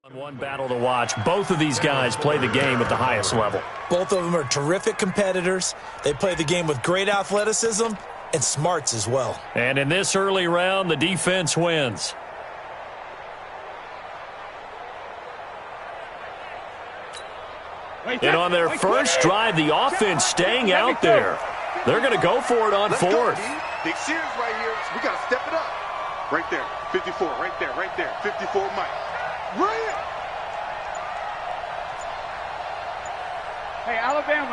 One battle to watch. Both of these guys play the game at the highest level. Both of them are terrific competitors. They play the game with great athleticism and smarts as well. And in this early round, the defense wins. And on their first drive, the offense staying out there. They're going to go for it on fourth. Big series right here. We got to step it up. Right there. 54. Right there. Right there. 54 Mike. Right. Hey, Alabama.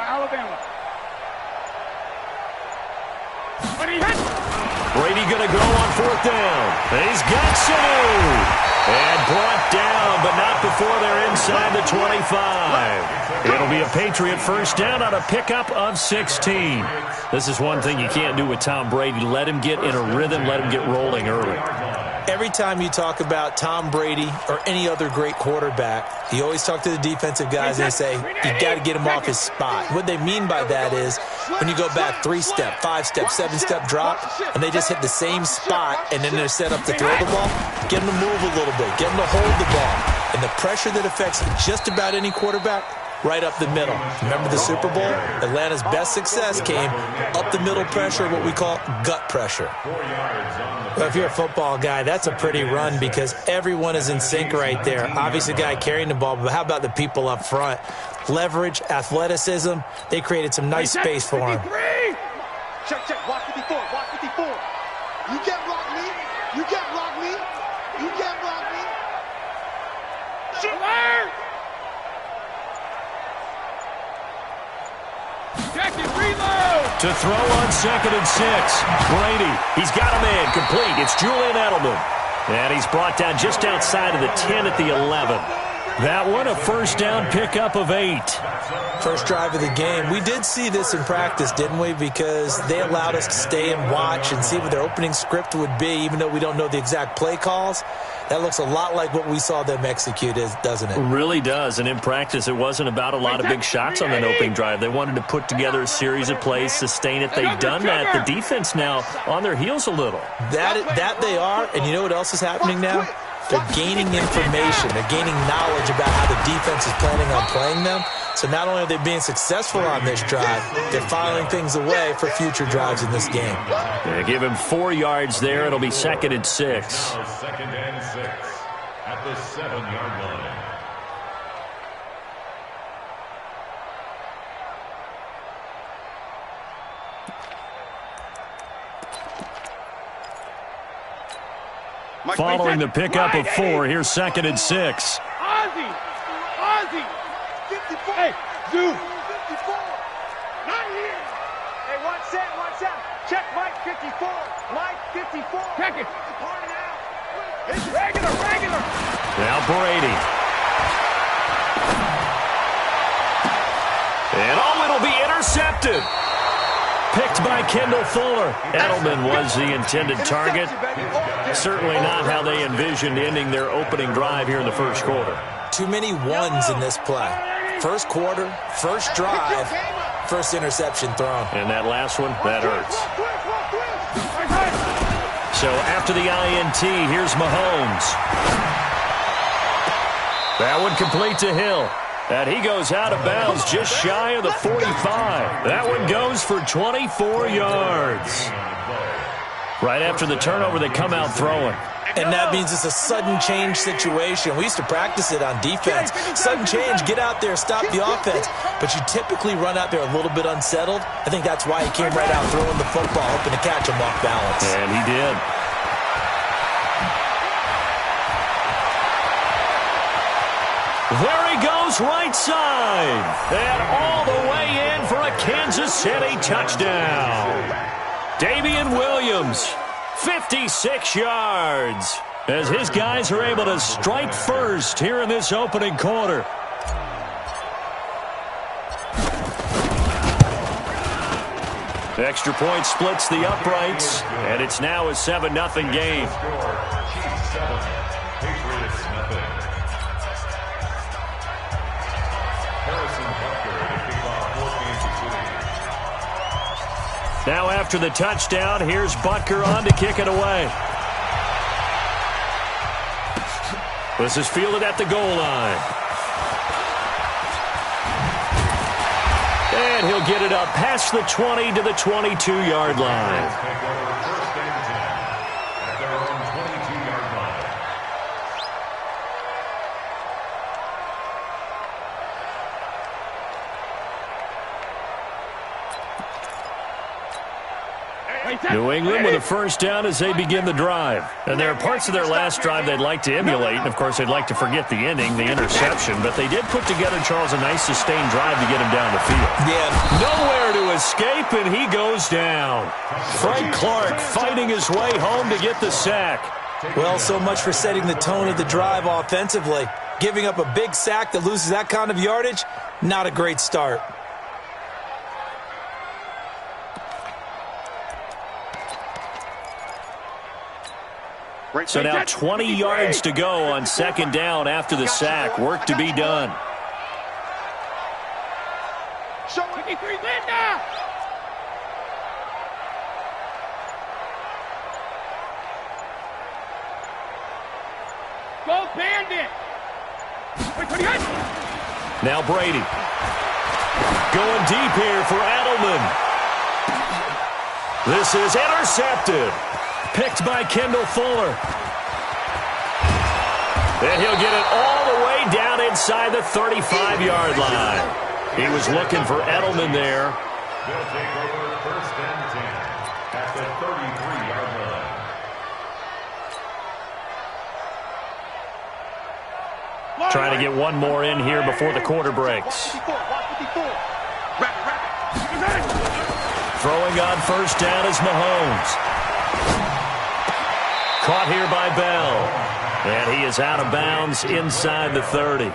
Brady going to go on fourth down. He's got Sanu. And brought down, but not before they're inside the 25. It'll be a Patriot first down on a pickup of 16. This is one thing you can't do with Tom Brady. Let him get in a rhythm, let him get rolling early. Every time you talk about Tom Brady or any other great quarterback, you always talk to the defensive guys and they say, you got to get him off his spot. What they mean by that is when you go back 3-step, 5-step, 7-step drop, and they just hit the same spot and then they're set up to throw the ball, get them to move a little bit, get them to hold the ball. And the pressure that affects just about any quarterback, right up the middle. Remember the Super Bowl? Atlanta's best success came up the middle pressure, what we call gut pressure. Well, if you're a football guy, that's a pretty run because everyone is in sync right there. Obviously, the guy carrying the ball, but how about the people up front? Leverage, athleticism, they created some nice space for him. Check. Watch 54. Watch 54. You can't block me. You can't block me. You can't block me. Alert! Check it, reload! To throw on 2nd and 6. Brady, he's got a man complete. It's Julian Edelman. And he's brought down just outside of the 10 at the 11. That one, a first down pickup of 8. First drive of the game. We did see this in practice, didn't we? Because they allowed us to stay and watch and see what their opening script would be, even though we don't know the exact play calls. That looks a lot like what we saw them execute, doesn't it? It really does. And in practice, it wasn't about a lot of big shots on that opening drive. They wanted to put together a series of plays, sustain it. They've done that. The defense now on their heels a little. That they are. And you know what else is happening now? They're gaining information. They're gaining knowledge about how the defense is planning on playing them. So not only are they being successful on this drive, they're filing things away for future drives in this game. They give him 4 yards there. It'll be 2nd and 6. 2nd and 6 at the 7-yard line. Following the pickup of 4, here's 2nd and 6. Ozzy! Hey, Zoo! 54. Not here. Hey, watch that. Check Mike 54. Mike 54. Check it. Party out. It's regular. Now Brady. And it'll be intercepted. Picked by Kendall Fuller. Edelman was the intended target. Certainly not how they envisioned ending their opening drive here in the first quarter. Too many ones in this play. First quarter, first drive, first interception thrown. And that last one, that hurts. So after the INT, here's Mahomes. That one complete to Hill. And he goes out of bounds just shy of the 45. That one goes for 24 yards. Right after the turnover, they come out throwing. And that means it's a sudden change situation. We used to practice it on defense. Sudden change, get out there, stop the offense. But you typically run out there a little bit unsettled. I think that's why he came right out throwing the football, hoping to catch him off balance. And he did. There he goes right side. And all the way in for a Kansas City touchdown. Damian Williams, 56 yards, as his guys are able to strike first here in this opening quarter. The extra point splits the uprights, and it's now a 7-0 game. Now after the touchdown, here's Butker on to kick it away. This is fielded at the goal line. And he'll get it up past the 20 to the 22-yard line. First and 10 at their own 22-yard line. New England with a first down as they begin the drive. And there are parts of their last drive they'd like to emulate. And, of course, they'd like to forget the ending, the interception. But they did put together, Charles, a nice sustained drive to get him down the field. Yeah. Nowhere to escape, and he goes down. Frank Clark fighting his way home to get the sack. Well, so much for setting the tone of the drive offensively. Giving up a big sack that loses that kind of yardage, not a great start. So now 20 yards to go on second down after the sack. Work to be done. Go Bandit! Now Brady. Going deep here for Edelman. This is intercepted. Picked by Kendall Fuller. And he'll get it all the way down inside the 35-yard line. He was looking for Edelman there. They'll take over first and 10 at the 33-yard line. Trying to get one more in here before the quarter breaks. Throwing on first down is Mahomes. Caught here by Bell. And he is out of bounds inside the 30. Out of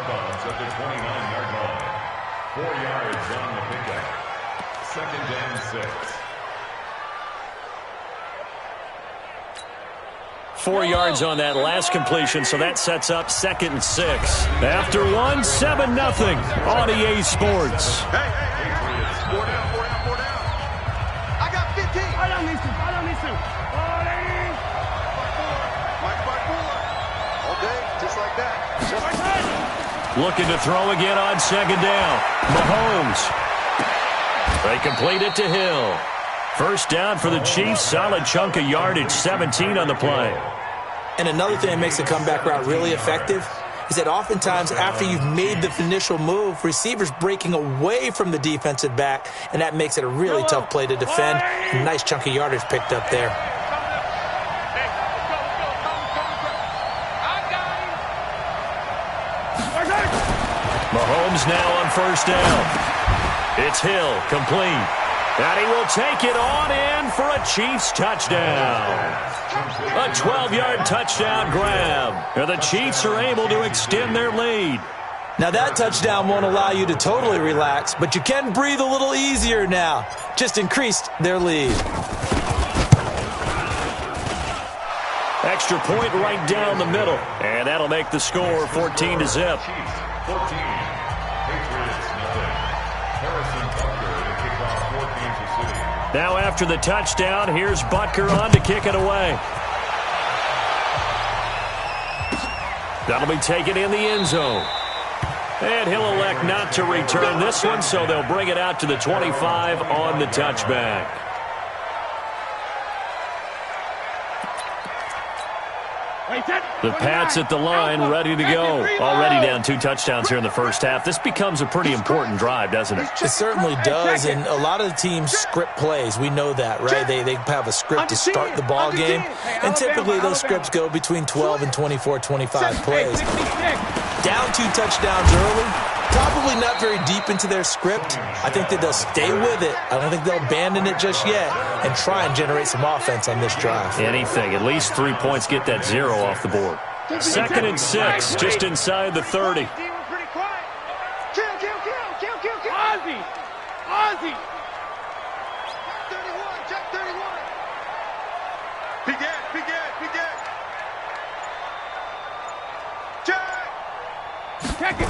bounds at the 29-yard line. 4 yards on the pickup. Second and 6. 4 yards on that last completion, so that sets up second and 6. After one, 7-0 on EA Sports. Hey, four down. I got 15. I don't need to. All day, just like that. Looking to throw again on second down. Mahomes. They complete it to Hill. First down for the Chiefs. Solid chunk of yardage, 17 on the play. And another thing that makes the comeback route really effective is that oftentimes after you've made the initial move, receivers breaking away from the defensive back, and that makes it a really tough play to defend. A nice chunk of yardage picked up there. Mahomes now on first down. It's Hill, complete. And he will take it on in for a Chiefs touchdown. A 12-yard touchdown grab. And the Chiefs are able to extend their lead. Now that touchdown won't allow you to totally relax, but you can breathe a little easier now. Just increased their lead. Extra point right down the middle. And that'll make the score 14-0. Chiefs 14. Patriots nothing. Harrison Butker to kick off for Kansas City. Now after the touchdown, here's Butker on to kick it away. That'll be taken in the end zone. And he'll elect not to return this one, so they'll bring it out to the 25 on the touchback. The Pats at the line, ready to go. Already down 2 touchdowns here in the first half. This becomes a pretty important drive, doesn't it? It certainly does, and a lot of the teams script plays. We know that, right? They have a script to start the ball game, and typically those scripts go between 12 and 24, 25 plays. Down 2 touchdowns early, probably not very deep into their script. I think that they'll stay with it. I don't think they'll abandon it just yet and try and generate some offense on this drive. Anything. At least 3 points, get that 0 off the board. Second and 6, just inside the 30. Kill. Ozzy! Check 31. Begin. Check it!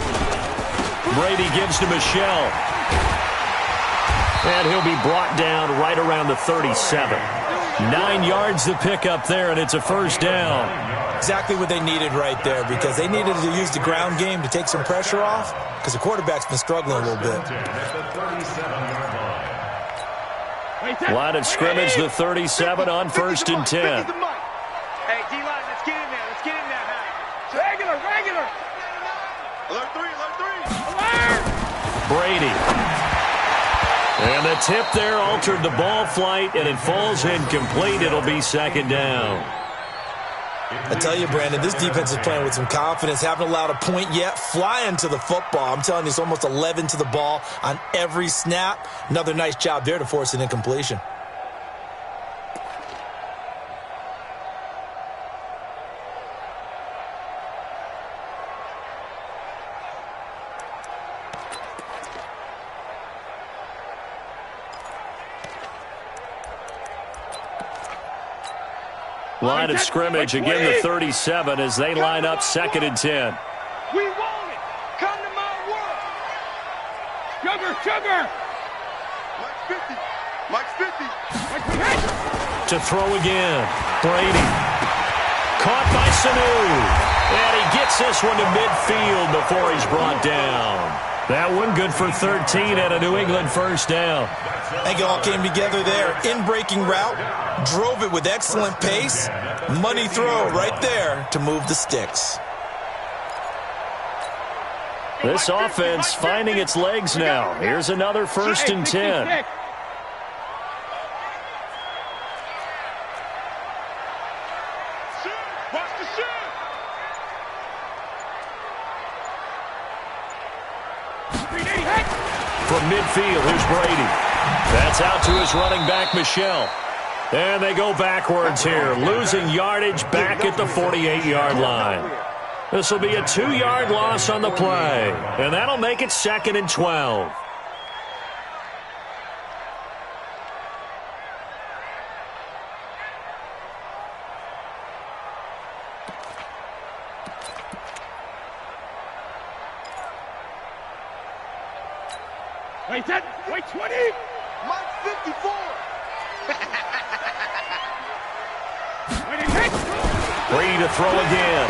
Brady gives to Michelle. And he'll be brought down right around the 37. 9 yards to pick up there, and it's a first down. Exactly what they needed right there, because they needed to use the ground game to take some pressure off, because the quarterback's been struggling a little bit. Line of scrimmage, the 37 on 1st and 10. Hey, D-line, let's get in there. Let's get in there. Regular. Alert 3. Brady. And the tip there altered the ball flight, and it falls incomplete. It'll be 2nd down. I tell you, Brandon, this defense is playing with some confidence. Haven't allowed a point yet. Flying to the football. I'm telling you, it's almost 11 to the ball on every snap. Another nice job there to force an incompletion. Line of scrimmage, again the 37 as they line up 2nd and 10. We want it. Come to my world. Sugar. Mike's 50. To throw again. Brady. Caught by Sanu. And he gets this one to midfield before he's brought down. That one good for 13 and a New England 1st down. I think it all came together there. In-breaking route. Drove it with excellent pace. Money throw right there to move the sticks. This offense finding its legs now. Here's another 1st and 10. Watch the shit. From midfield, here's Brady. That's out to his running back, Michelle. And they go backwards here, losing yardage back at the 48-yard line. This will be a 2-yard loss on the play, and that'll make it 2nd and 12. Wait 20. Mike's 54. Brady to throw again.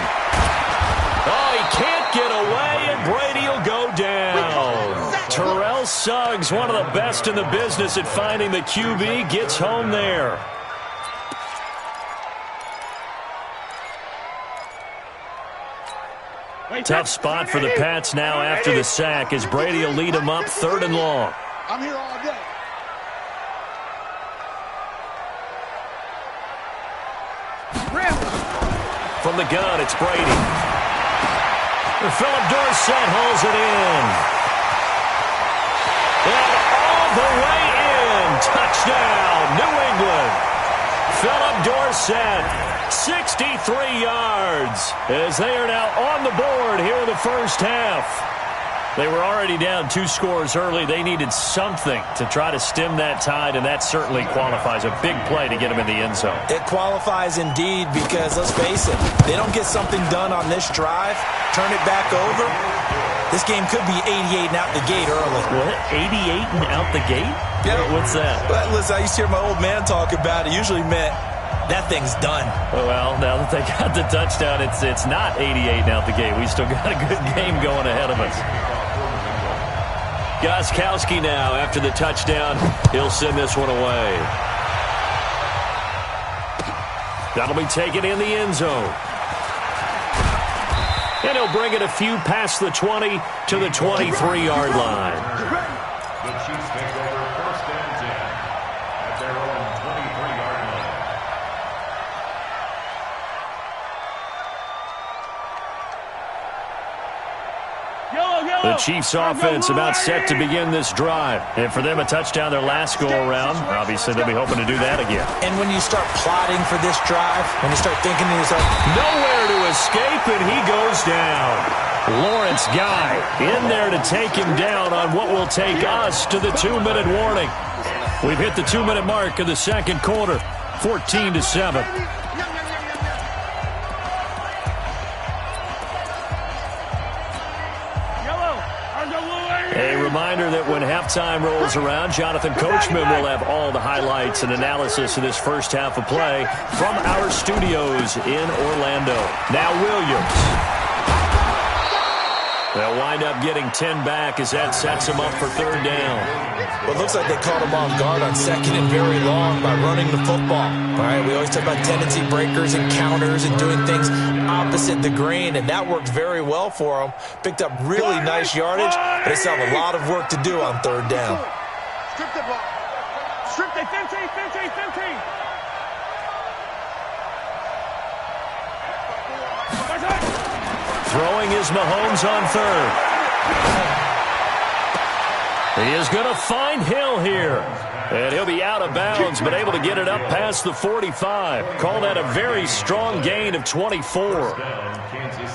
Oh, he can't get away, and Brady will go down. Terrell Suggs, one of the best in the business at finding the QB, gets home there. Tough spot for the Pats now after the sack, as Brady will lead them up 3rd and long. I'm here all day. From the gun, it's Brady. And Philip Dorsett holds it in. And all the way in. Touchdown, New England. Philip Dorsett, 63 yards, as they are now on the board here in the 1st half. They were already down 2 scores early. They needed something to try to stem that tide, and that certainly qualifies. A big play to get them in the end zone. It qualifies indeed, because let's face it, they don't get something done on this drive, turn it back over, this game could be 88 and out the gate early. What? 88 and out the gate? Yeah. What's that? But listen, I used to hear my old man talk about it. Usually meant that thing's done. Well, now that they got the touchdown, it's not 88 and out the gate. We still got a good game going ahead of us. Gostkowski now, after the touchdown, he'll send this one away. That'll be taken in the end zone. And he'll bring it a few past the 20 to the 23-yard line. The Chiefs take over 1st and 10 at their own 23-yard line. The Chiefs offense about set to begin this drive. And for them, a touchdown their last go-around. Obviously, they'll be hoping to do that again. And when you start plotting for this drive, when you start thinking to yourself, nowhere to escape, and he goes down. Lawrence Guy in there to take him down on what will take us to the 2-minute warning. We've hit the 2-minute mark of the 2nd quarter, 14-7. A reminder that when halftime rolls around, Jonathan Coachman will have all the highlights and analysis of this first half of play from our studios in Orlando. Now Williams. They'll wind up getting 10 back as that sets him up for third down. Well, it looks like they caught him off guard on second and very long by running the football. All right, we always talk about tendency breakers and counters and doing things opposite the grain, and that worked very well for him. Picked up really nice yardage, but they still have a lot of work to do on third down. Strip the ball. Strip the 15. Throwing is Mahomes on third. He is going to find Hill here. And he'll be out of bounds, but able to get it up past the 45. Call that a very strong gain of 24.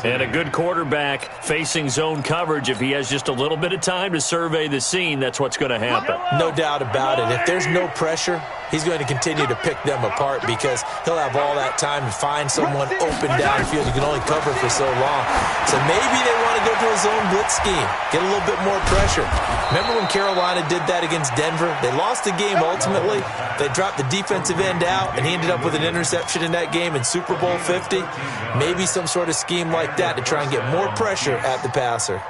And a good quarterback facing zone coverage. If he has just a little bit of time to survey the scene, that's what's going to happen. No doubt about it. If there's no pressure, he's going to continue to pick them apart because he'll have all that time to find someone open downfield. You can only cover for so long. So maybe they want to go to a zone blitz scheme, get a little bit more pressure. Remember when Carolina did that against Denver? They lost the game ultimately. They dropped the defensive end out, and he ended up with an interception in that game in Super Bowl 50. Maybe some sort of scheme like that to try and get more pressure at the passer.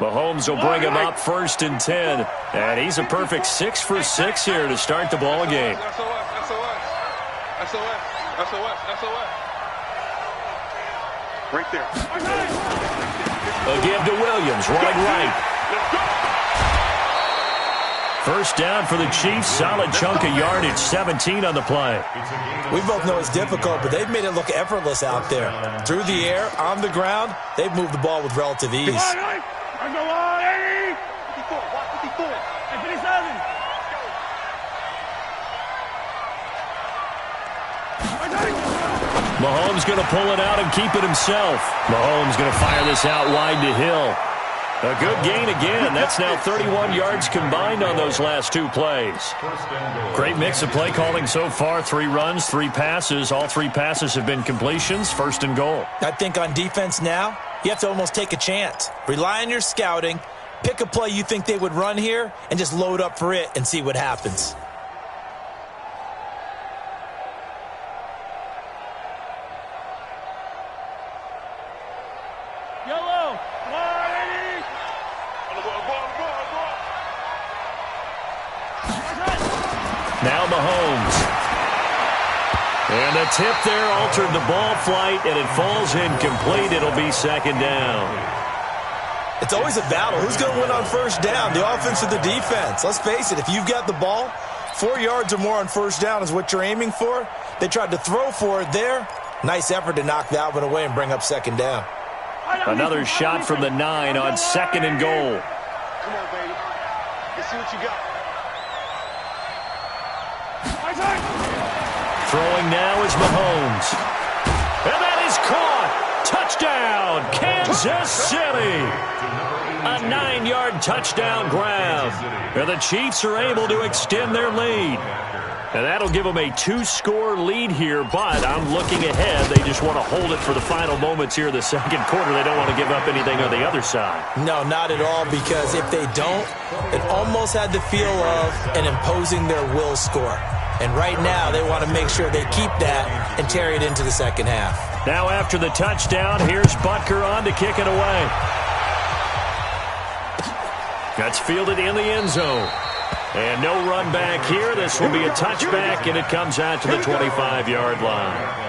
Mahomes will bring him up first and 10. And he's a perfect 6 for 6 here to start the ball game. SOS. Right there. A give to Williams, running right. First down for the Chiefs. Solid chunk of yardage, 17 on the play. We both know it's difficult, but they've made it look effortless out there. Through the air, on the ground, they've moved the ball with relative ease. Mahomes going to pull it out and keep it himself. Mahomes going to fire this out wide to Hill. A good gain again. That's now 31 yards combined on those last two plays. Great mix of play calling so far. 3 runs, 3 passes. All 3 passes have been completions. First and goal. I think on defense now, you have to almost take a chance. Rely on your scouting. Pick a play you think they would run here and just load up for it and see what happens. Now Mahomes. And the tip there altered the ball flight, and it falls incomplete. It'll be second down. It's always a battle. Who's going to win on first down, the offense or the defense? Let's face it, if you've got the ball, 4 yards or more on first down is what you're aiming for. They tried to throw for it there. Nice effort to knock that one away and bring up second down. Another shot from the 9 on second and goal. Come on, baby. Let's see what you got. Throwing now is Mahomes. And that is caught. Touchdown, Kansas City. A 9-yard touchdown grab. And the Chiefs are able to extend their lead. And that'll give them a 2-score lead here, but I'm looking ahead. They just want to hold it for the final moments here in the second quarter. They don't want to give up anything on the other side. No, not at all, because if they don't, it almost had the feel of an imposing their will score. And right now, they want to make sure they keep that and carry it into the second half. Now after the touchdown, here's Butker on to kick it away. That's fielded in the end zone. And no run back here. This will be a touchback, and it comes out to the 25-yard line.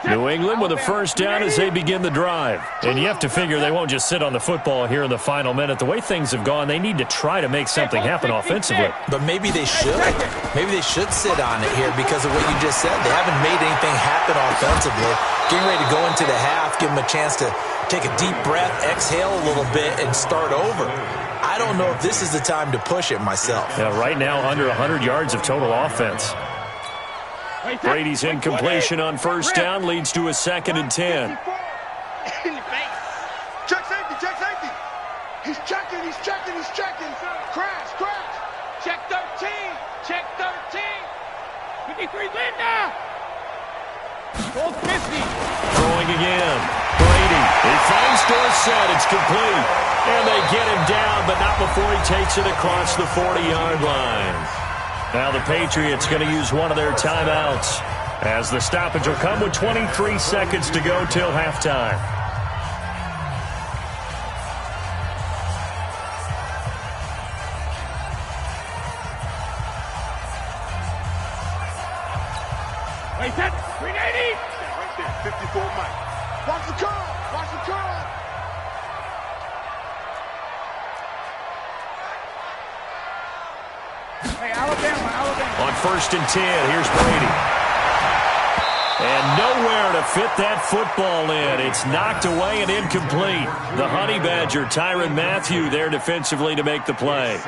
New England with a first down as they begin the drive. And you have to figure they won't just sit on the football here in the final minute. The way things have gone, they need to try to make something happen offensively. But maybe they should. Maybe they should sit on it here because of what you just said. They haven't made anything happen offensively. Getting ready to go into the half, give them a chance to take a deep breath, exhale a little bit, and start over. I don't know if this is the time to push it myself. Yeah, right now under 100 yards of total offense. Brady's incompletion on first down leads to a 2nd and 10. He's checking, he's checking, he's checking. Crash, crash. Check 13. Check 13. 53 Linda. Hold 50. Throwing again. Brady. He finds Dorsett. It's complete. And they get him down, but not before he takes it across the 40-yard line. Now the Patriots going to use one of their timeouts, as the stoppage will come with 23 seconds to go till halftime. Wait, set. 380. Right there, 54 Mike. Watch the curl, watch the curl. Hey, Alabama. On 1st and 10, here's Brady. And nowhere to fit that football in. It's knocked away and incomplete. The Honey Badger, Tyrann Mathieu, there defensively to make the play.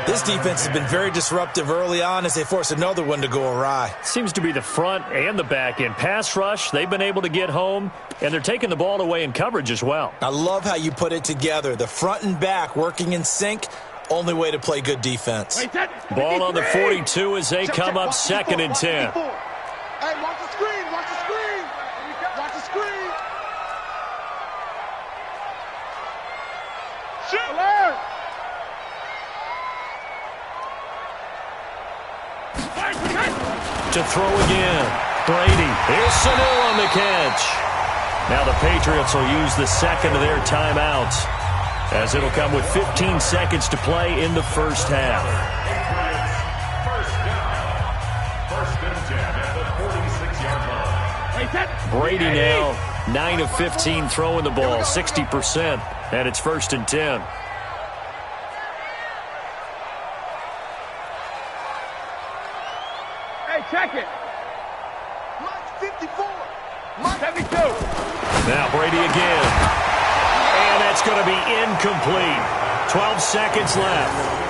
This defense has been very disruptive early on as they force another one to go awry. Seems to be the front and the back end. Pass rush, they've been able to get home, and they're taking the ball away in coverage as well. I love how you put it together. The front and back working in sync. Only way to play good defense. Wait, set. Ball on the 42 as they come up 2nd and 10. Hey, watch the screen, watch the screen. Watch the screen. Shoot. Alert. To throw again. Brady. Here's Sanu on the catch. Now the Patriots will use the second of their timeouts, as it'll come with 15 seconds to play in the first half. First and 10 at the 46-yard line. Wait, set. Brady now 9 of 15 throwing the ball, 60%, and it's 1st and 10. Hey, check it. Mike 54. 72. Now Brady again. And that's going to be incomplete. 12 seconds left.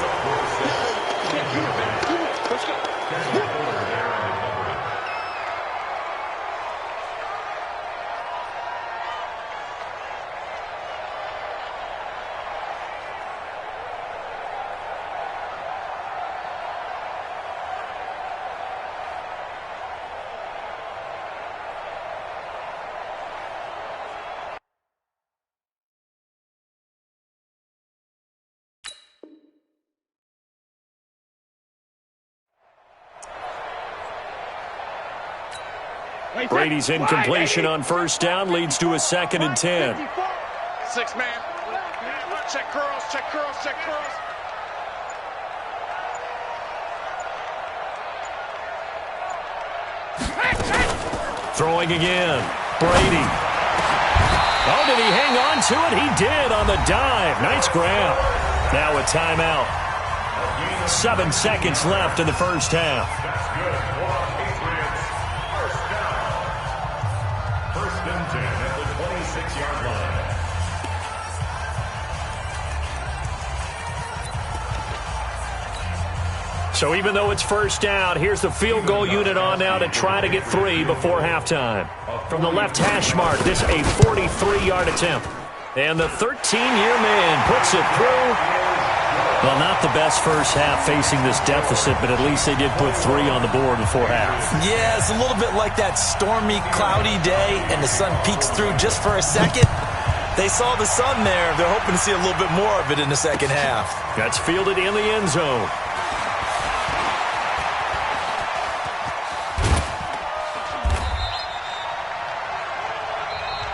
Brady's incompletion on 1st down leads to a 2nd and 10. 6 man. Check curls, check curls, check curls. Throwing again. Brady. Oh, did he hang on to it? He did on the dive. Nice grab. Now a timeout. 7 seconds left in the first half. That's good. First and 10 at the 26-yard line. So even though it's 1st down, here's the field goal unit on now to try to get 3 before halftime. From the left hash mark, this a 43-yard attempt. And the 13-year man puts it through. Well, not the best first half facing this deficit, but at least they did put 3 on the board before half. Yeah, it's a little bit like that stormy, cloudy day, and the sun peeks through just for a second. They saw the sun there. They're hoping to see a little bit more of it in the second half. That's fielded in the end zone.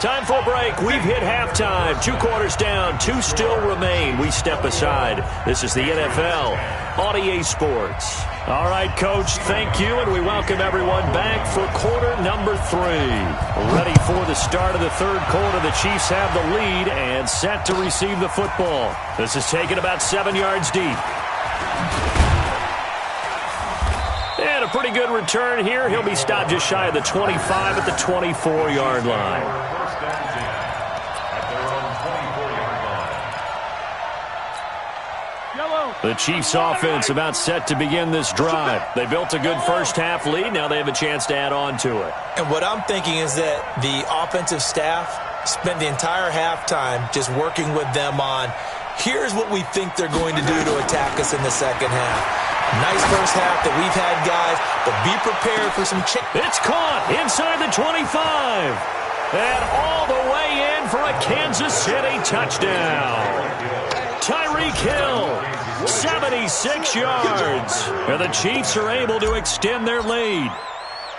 Time for a break. We've hit halftime. 2 quarters down. 2 still remain. We step aside. This is the NFL on EA Sports. All right, Coach, thank you, and we welcome everyone back for quarter number 3. Ready for the start of the 3rd quarter. The Chiefs have the lead and set to receive the football. This is taken about 7 yards deep. And a pretty good return here. He'll be stopped just shy of the 25 at the 24-yard line. The Chiefs offense about set to begin this drive. They built a good first half lead. Now they have a chance to add on to it. And what I'm thinking is that the offensive staff spent the entire halftime just working with them on Here's what we think they're going to do to attack us in the second half. Nice first half that we've had, guys, but be prepared for some It's caught inside the 25. And all the way in for a Kansas City touchdown. Tyreek Hill, 76 yards. And the Chiefs are able to extend their lead.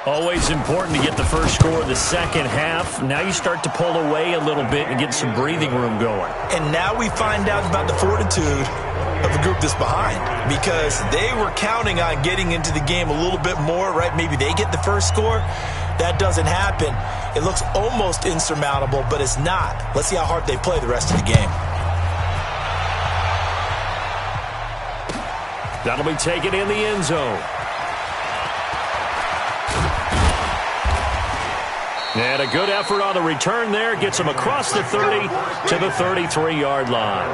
Always important to get the first score of the second half. Now you start to pull away a little bit and get some breathing room going. And now we find out about the fortitude of the group that's behind, because they were counting on getting into the game a little bit more, right? Maybe they get the first score. That doesn't happen. It looks almost insurmountable, but it's not. Let's see how hard they play the rest of the game. That'll be taken in the end zone. And a good effort on the return there. Gets him across the 30 to the 33-yard line.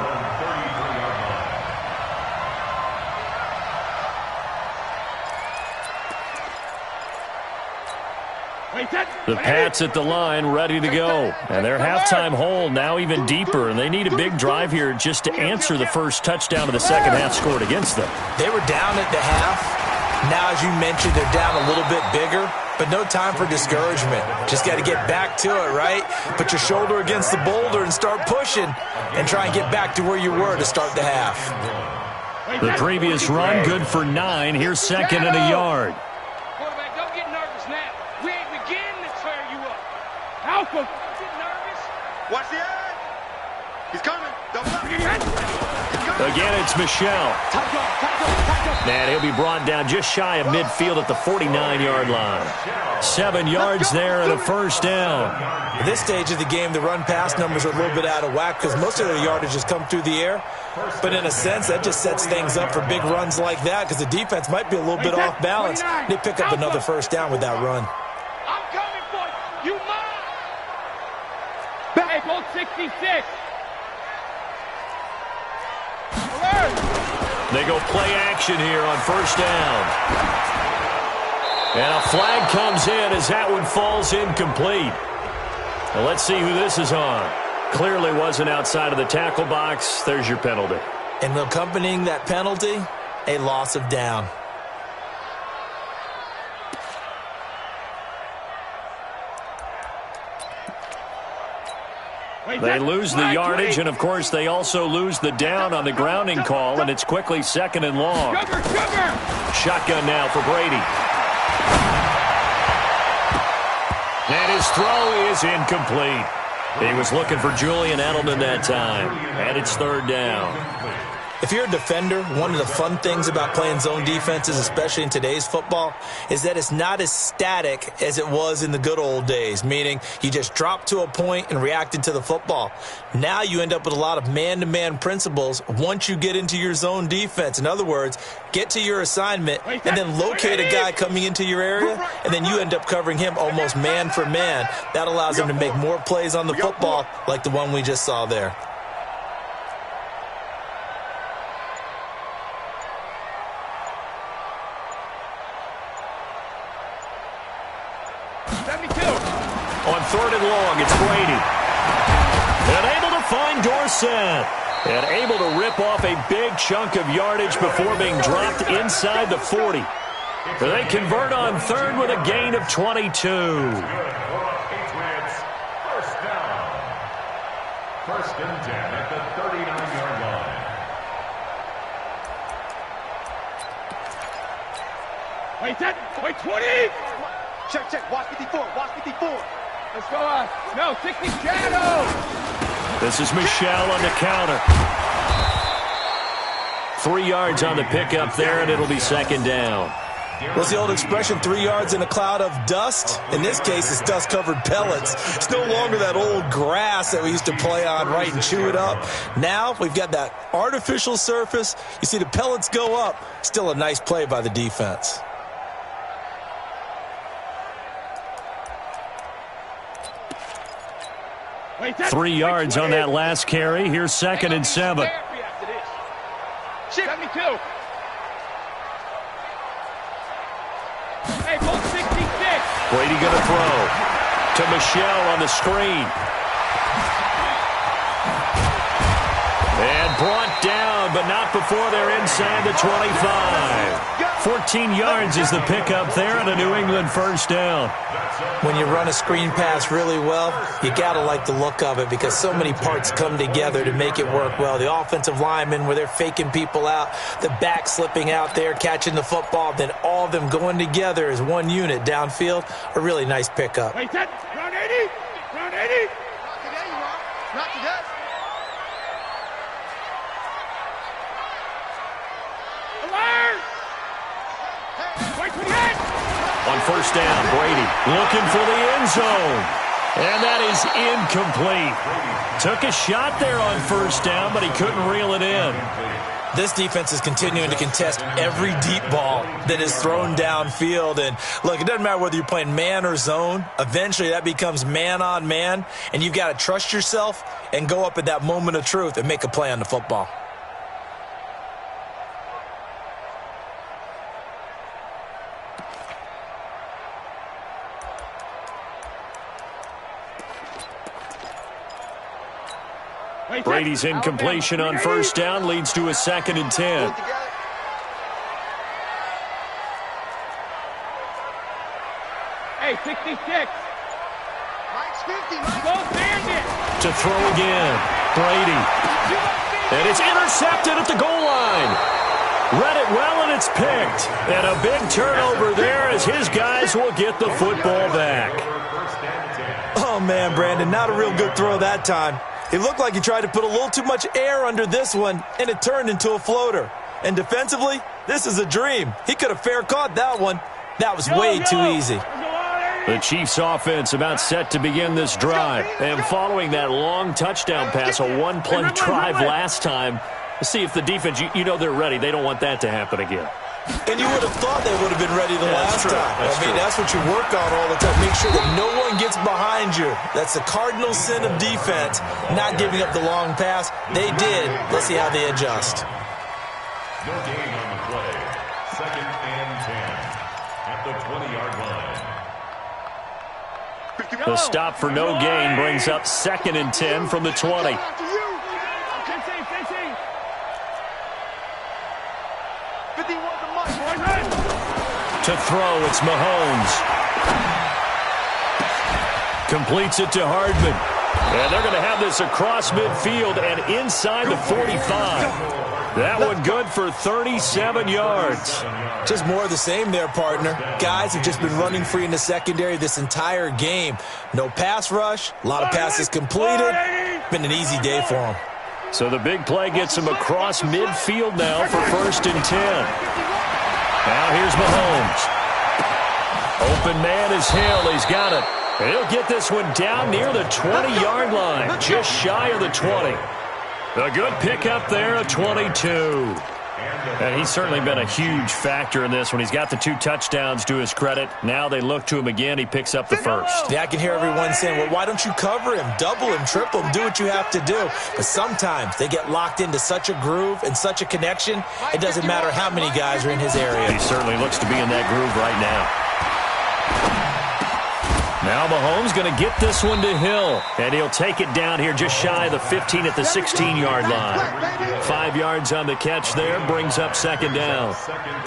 The Pats at the line, ready to go. And their halftime hole now even deeper, and they need a big drive here just to answer the first touchdown of the second half scored against them. They were down at the half. Now, as you mentioned, they're down a little bit bigger, but no time for discouragement. Just got to get back to it, right? Put your shoulder against the boulder and start pushing and try and get back to where you were to start the half. The previous run, good for 9. Here's second and a yard. Quarterback, don't get nervous now. We ain't beginning to tear you up. Alpha, don't get nervous. Watch the eye. He's coming. Double up. Again, it's Michelle. And he'll be brought down just shy of midfield at the 49-yard line. 7 yards there and a first down. At this stage of the game, the run-pass numbers are a little bit out of whack because most of their yardage has come through the air. But in a sense, that just sets things up for big runs like that because the defense might be a little bit off balance. They pick up another first down with that run. I'm coming for you. You mine. Hey, Bolt 66. They go play action here on first down. And a flag comes in as that one falls incomplete. Now let's see who this is on. Clearly wasn't outside of the tackle box. There's your penalty. And accompanying that penalty, a loss of down. They lose the yardage, and, of course, they also lose the down on the grounding call, and it's quickly second and long. Shotgun now for Brady. And his throw is incomplete. He was looking for Julian Edelman that time, and it's third down. If you're a defender, one of the fun things about playing zone defenses, especially in today's football, is that it's not as static as it was in the good old days, meaning you just dropped to a point and reacted to the football. Now you end up with a lot of man-to-man principles once you get into your zone defense. In other words, get to your assignment and then locate a guy coming into your area, and then you end up covering him almost man for man. That allows him to make more plays on the football like the one we just saw there. On third and long, it's Brady. And able to find Dorsett. And able to rip off a big chunk of yardage before being dropped inside the 40. They convert on third with a gain of 22. First down. First and 10 at the 39-yard line. Wait, that. Wait, 20. Check. Watch 54. Watch 54. Let's go. No, 60 shadow. This is Michelle on the counter. 3 yards on the pickup there, and it'll be second down. What's the old expression, 3 yards in a cloud of dust? In this case, it's dust-covered pellets. It's no longer that old grass that we used to play on, right, and chew it up. Now we've got that artificial surface. You see the pellets go up. Still a nice play by the defense. 3 yards on that last carry. Here's second and 7. 72. Hey, Bolt 66. Brady going to throw to Michelle on the screen. And brought down, but not before they're inside the 25. 14 yards is the pickup there on a New England first down. When you run a screen pass really well, you got to like the look of it because so many parts come together to make it work well. The offensive linemen, where they're faking people out, the back slipping out there, catching the football, then all of them going together as one unit downfield, a really nice pickup. Wait, set. Round 80. Round 80. Not today, you are. Not today. Alert. Wait, 28. On first down, Brady looking for the end zone. And that is incomplete. Took a shot there on first down, but he couldn't reel it in. This defense is continuing to contest every deep ball that is thrown downfield. And, look, it doesn't matter whether you're playing man or zone. Eventually, that becomes man on man, and you've got to trust yourself and go up at that moment of truth and make a play on the football. Brady's incompletion on first down leads to a 2nd and 10. Hey, 66. Mike's 50. Go Bandit. To throw again, Brady. And it's intercepted at the goal line. Read it well, and it's picked. And a big turnover there as his guys will get the football back. Oh, man, Brandon, not a real good throw that time. It looked like he tried to put a little too much air under this one, and it turned into a floater. And defensively, this is a dream. He could have fair caught that one. That was way too easy. The Chiefs offense about set to begin this drive. And following that long touchdown pass, a one-play drive last time, let's see if the defense, you know they're ready. They don't want that to happen again. And you would have thought they would have been ready the last time. That's what you work on all the time. Make sure that no one gets behind you. That's the cardinal sin of defense, not giving up the long pass. They did. Let's see how they adjust. No gain on the play. 2nd and 10 at the 20-yard line. The stop for no gain brings up 2nd and 10 from the 20. To throw, it's Mahomes. Completes it to Hardman. And they're going to have this across midfield and inside the 45. That one good for 37 yards. Just more of the same there, partner. Guys have just been running free in the secondary this entire game. No pass rush, a lot of passes completed. Been an easy day for them. So the big play gets him across midfield now for 1st and 10. Now here's Mahomes. Open man is Hill. He's got it. He'll get this one down near the 20-yard line, just shy of the 20. A good pickup there, a 22. And he's certainly been a huge factor in this when he's got the 2 touchdowns to his credit. Now they look to him again. He picks up the 1st. Yeah, I can hear everyone saying, well, why don't you cover him, double him, triple him, do what you have to do. But sometimes they get locked into such a groove and such a connection, it doesn't matter how many guys are in his area. He certainly looks to be in that groove right now. Now Mahomes going to get this one to Hill, and he'll take it down here just shy of the 15 at the 16-yard line. 5 yards on the catch there, brings up 2nd down.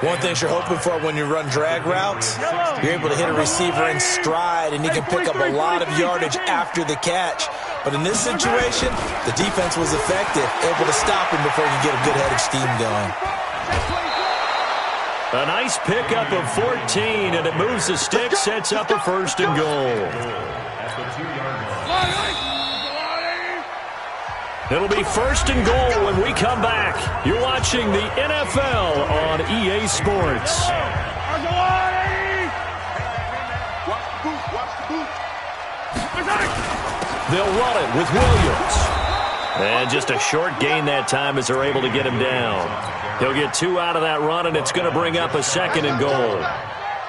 One thing you're hoping for when you run drag routes, you're able to hit a receiver in stride, and he can pick up a lot of yardage after the catch. But in this situation, the defense was effective, able to stop him before he could get a good head of steam going. A nice pickup of 14, and it moves the stick, sets up a 1st and goal. It'll be 1st and goal when we come back. You're watching the NFL on EA Sports. They'll run it with Williams. And just a short gain that time as they're able to get him down. He'll get 2 out of that run, and it's going to bring up a 2nd and goal.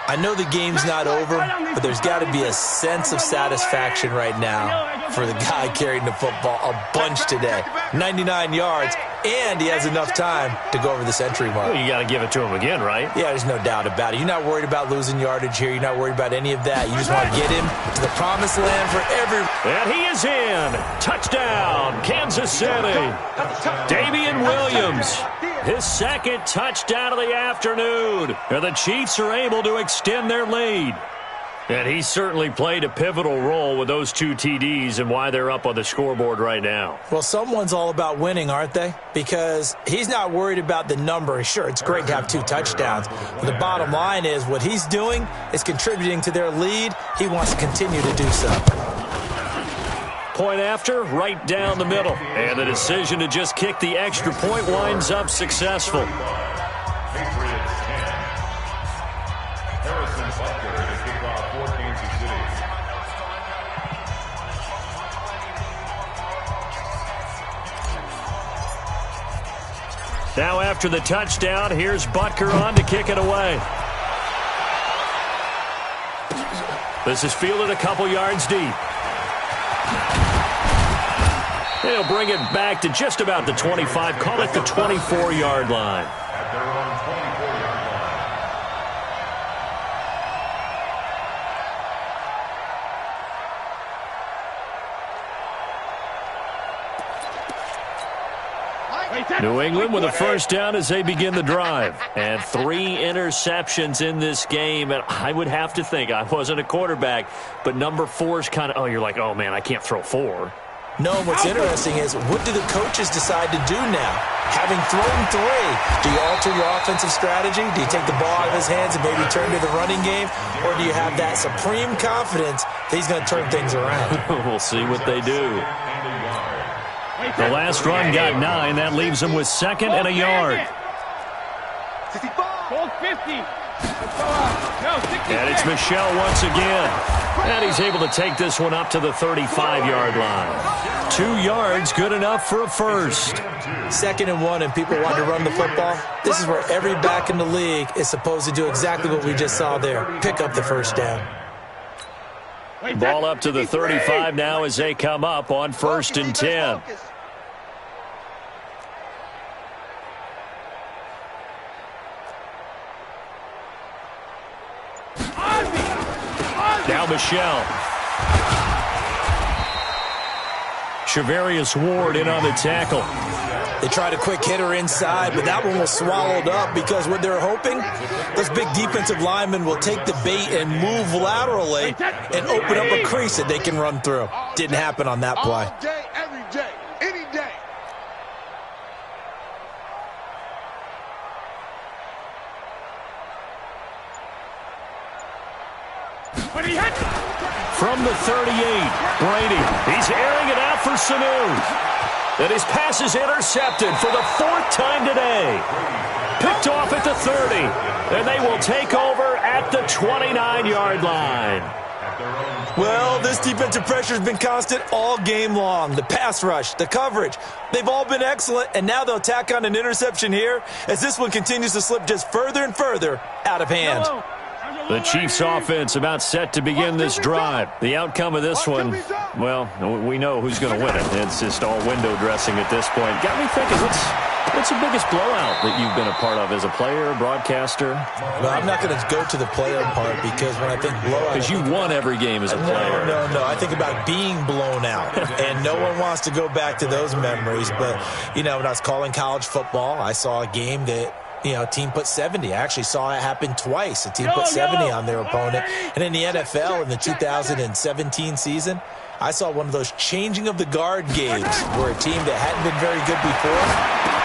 I know the game's not over, but there's got to be a sense of satisfaction right now for the guy carrying the football a bunch today. 99 yards, and he has enough time to go over the century mark. Well, you got to give it to him again, right? Yeah, there's no doubt about it. You're not worried about losing yardage here. You're not worried about any of that. You just want to get him to the promised land for every... And he is in. Touchdown, Kansas City. Damian Williams, his second touchdown of the afternoon. And the Chiefs are able to extend their lead. And he certainly played a pivotal role with those 2 TDs and why they're up on the scoreboard right now. Well, someone's all about winning, aren't they? Because he's not worried about the number. Sure, it's great to have 2 touchdowns. But the bottom line is what he's doing is contributing to their lead. He wants to continue to do so. Point after, right down the middle. And the decision to just kick the extra point winds up successful. Now after the touchdown, here's Butker on to kick it away. This is fielded a couple yards deep. They'll bring it back to just about the 25, call it the 24-yard line. At their own 24-yard line. New England with a first down as they begin the drive. And 3 interceptions in this game. And I would have to think, I wasn't a quarterback, but number 4 is kind of, oh, you're like, oh, man, I can't throw 4. No, what's interesting is what do the coaches decide to do now? Having thrown 3, do you alter your offensive strategy? Do you take the ball out of his hands and maybe turn to the running game? Or do you have that supreme confidence that he's going to turn things around? We'll see what they do. The last run got 9. That leaves him with 2nd and a yard. 50. And it's Michel once again. And he's able to take this one up to the 35-yard line. 2 yards, good enough for a first. 2nd and 1, and people want to run the football. This is where every back in the league is supposed to do exactly what we just saw there. Pick up the first down. Ball up to the 35 now as they come up on 1st and 10. Now Michel. Shavarius Ward in on the tackle. They tried a quick hitter inside, but that one was swallowed up because what they're hoping, those big defensive linemen will take the bait and move laterally and open up a crease that they can run through. Didn't happen on that play. All day, every day, any day. From the 38, Brady. He's airing it out for Sanu. And his pass is intercepted for the 4th time today. Picked off at the 30. And they will take over at the 29-yard line. Well, this defensive pressure has been constant all game long. The pass rush, the coverage, they've all been excellent, and now they'll tack on an interception here as this one continues to slip just further and further out of hand. The Chiefs offense about set to begin this drive. The outcome of this one, well, we know who's going to win it. It's just all window dressing at this point. Got me thinking, what's the biggest blowout that you've been a part of as a player, broadcaster? Well, I'm not going to go to the player part because when I think blowout... Because you won every game as a player. No. I think about being blown out. And no one wants to go back to those memories. But, when I was calling college football, I saw a game that... team put 70. I actually saw it happen twice. A team put 70 on their opponent. And in the NFL, in the 2017 season, I saw one of those changing of the guard games where a team that hadn't been very good before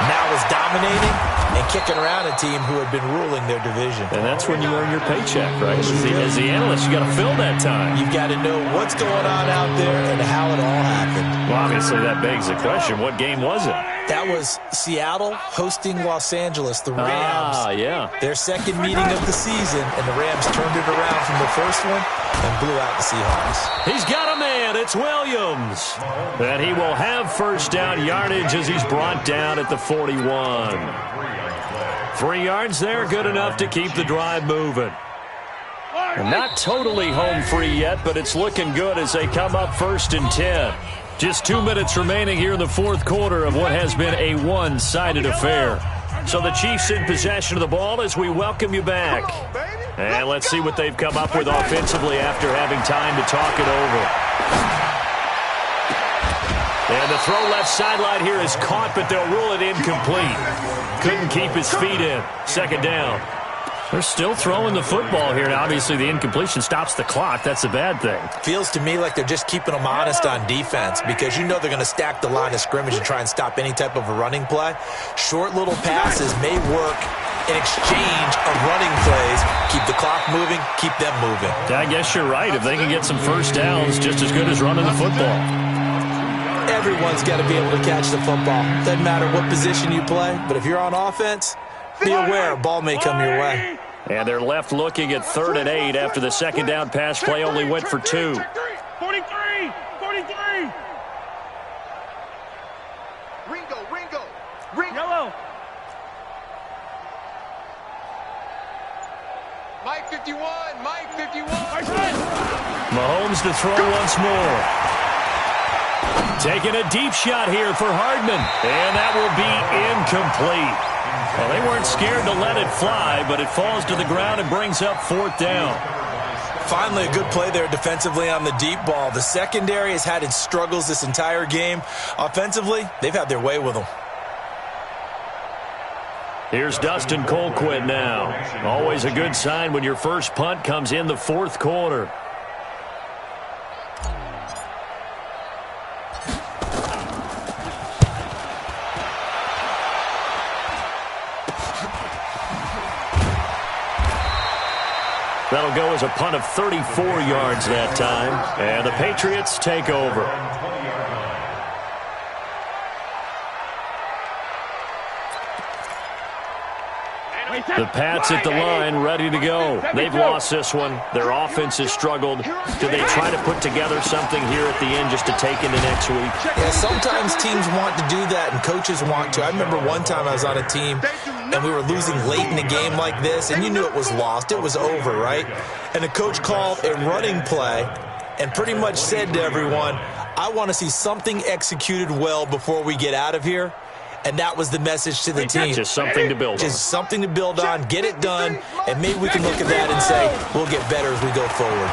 now is dominating and kicking around a team who had been ruling their division. And that's when you earn your paycheck, right? As the analyst, you got to fill that time. You've got to know what's going on out there and how it all happened. Well, obviously, that begs the question, what game was it? That was Seattle hosting Los Angeles, the Rams. Yeah. Their second meeting of the season, and the Rams turned it around from the first one and blew out the Seahawks. He's got a man. It's Williams. And he will have first down yardage as he's brought down at the 41. 3 yards there, good enough to keep the drive moving. And not totally home free yet, but it's looking good as they come up 1st and 10. Just 2 minutes remaining here in the fourth quarter of what has been a one-sided affair. So the Chiefs in possession of the ball as we welcome you back. And let's see what they've come up with offensively after having time to talk it over. And the throw left sideline here is caught, but they'll rule it incomplete. Couldn't keep his feet in. Second down. They're still throwing the football here. Now, obviously, the incompletion stops the clock. That's a bad thing. Feels to me like they're just keeping them honest on defense because you know they're going to stack the line of scrimmage and try and stop any type of a running play. Short little passes may work in exchange of running plays. Keep the clock moving, keep them moving. I guess you're right. If they can get some first downs, just as good as running the football. Everyone's got to be able to catch the football. Doesn't matter what position you play, but if you're on offense, be aware a ball may come your way. And they're left looking at 3rd and 8 after the second down pass play only went for 2. 43! 43! Ringo. Yellow! Mike 51. Mahomes to throw once more. Taking a deep shot here for Hardman. And that will be incomplete. Well, they weren't scared to let it fly, but it falls to the ground and brings up 4th down. Finally, a good play there defensively on the deep ball. The secondary has had its struggles this entire game. Offensively, they've had their way with them. Here's Dustin Colquitt now. Always a good sign when your first punt comes in the fourth quarter. That'll go as a punt of 34 yards that time. And the Patriots take over. The Pats at the line, ready to go. They've lost this one. Their offense has struggled. Do they try to put together something here at the end just to take into next week? Yeah, sometimes teams want to do that and coaches want to. I remember one time I was on a team and we were losing late in a game like this, and you knew it was lost. It was over, right? And the coach called a running play and pretty much said to everyone, I want to see something executed well before we get out of here. And that was the message to the team. Just something to build on. Just something to build on, get it done, and maybe we can look at that and say, we'll get better as we go forward.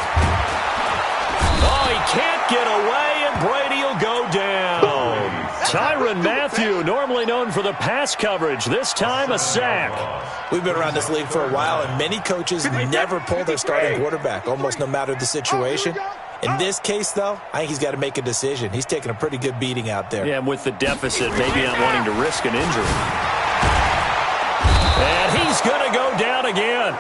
Oh, he can't get away, and Brady will go down. Tyrann Mathieu, normally known for the pass coverage, this time a sack. We've been around this league for a while, and many coaches never pull their starting quarterback, almost no matter the situation. In this case, though, I think he's got to make a decision. He's taking a pretty good beating out there. Yeah, and with the deficit, maybe not wanting to risk an injury. And he's going to go down again.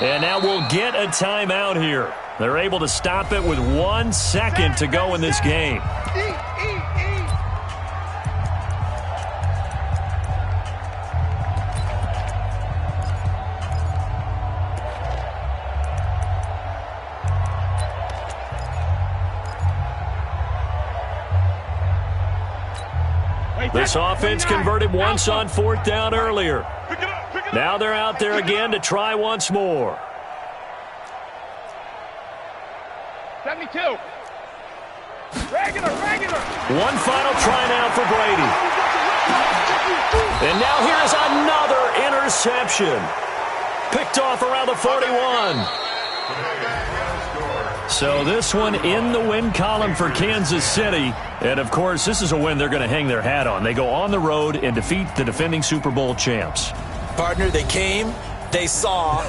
And now we'll get a timeout here. They're able to stop it with 1 second to go in this game. This offense converted once on 4th down earlier. Now they're out there again to try once more. 72. Regular. One final try now for Brady. And now here's another interception. Picked off around the 41. So this one in the win column for Kansas City. And, of course, this is a win they're going to hang their hat on. They go on the road and defeat the defending Super Bowl champs. Partner, they came, they saw,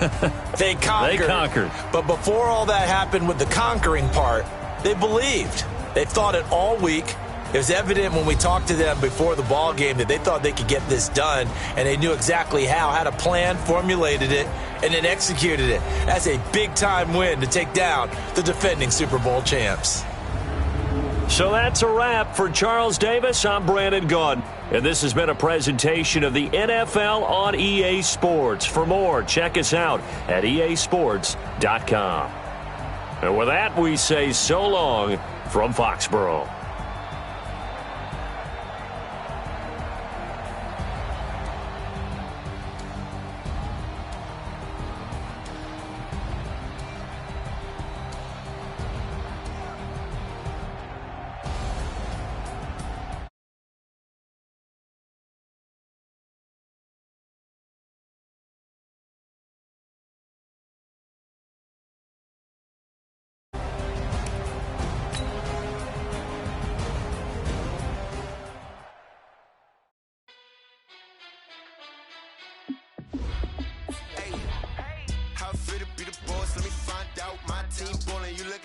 they conquered. They conquered. But before all that happened with the conquering part, they believed. They thought it all week. It was evident when we talked to them before the ball game that they thought they could get this done, and they knew exactly how, had a plan, formulated it, and then executed it. That's a big-time win to take down the defending Super Bowl champs. So that's a wrap for Charles Davis. I'm Brandon Gaudin, and this has been a presentation of the NFL on EA Sports. For more, check us out at easports.com. And with that, we say so long from Foxborough. out, my team ballin'. You look